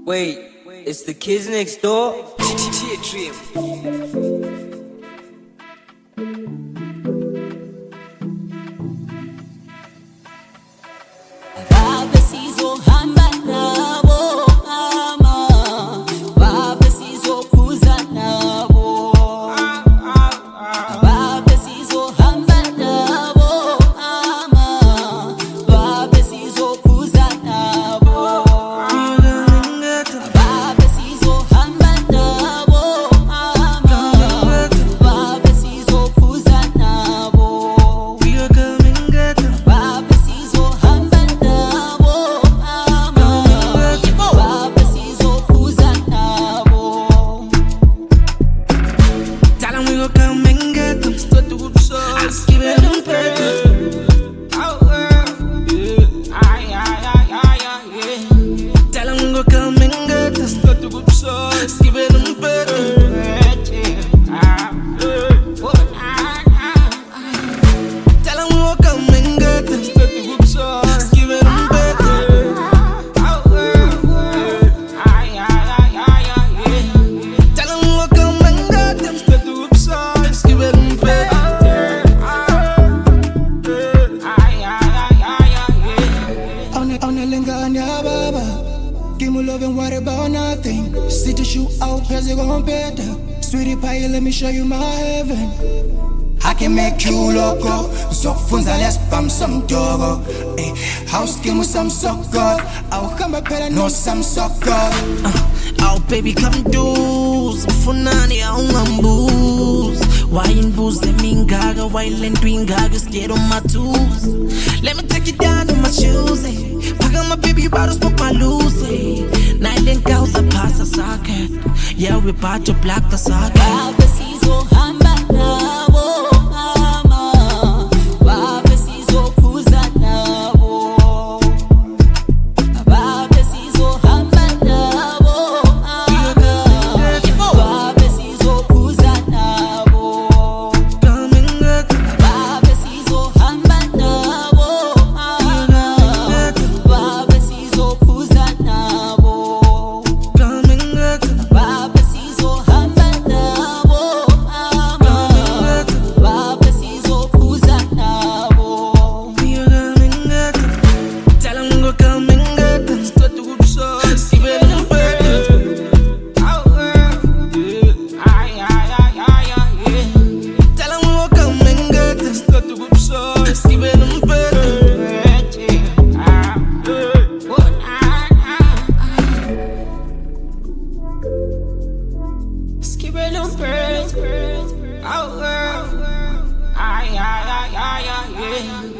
Wait, it's the kids next door? TearDream. Esamba Nabo, ama baba sizokuza nabo, baba sizohamba nabo, ama baba sizokuza nabo, baba sizohamba nabo, ama baba sizokuza nabo, baba sizohamba nabo. Give me love and worry about nothing. See to shoot out, cause it gon' better. Sweetie pie, let me show you my heaven. I can make you loco. Zofunza less from some dogo. House give me some sucker. I'll come back better, no some sucker. Oh baby come do Mfunani aungambuzi. Wayinbuze mingaga, wayilento ingaga, scared on my tools. Let me take you down to my shoes. Pack on my baby bottles, pop my loose. Nine girls I pass a socket. Yeah, we about to block the socket. Baba sizohamba nabo, ama baba sizokuza nabo, baba sizohamba nabo, ama baba sizokuza nabo, baba sizohamba nabo, ama baba sizokuza nabo, baba sizohamba nabo, ama baba sizokuza nabo. Tell 'em we go come and get them. Start to whoop so, skip it and break it. Tell 'em we go come and get them. Start to whoop so, skip it and break it. Skip it and break it. Oh, girl. Ay, ay, ay, ay, ay, yeah.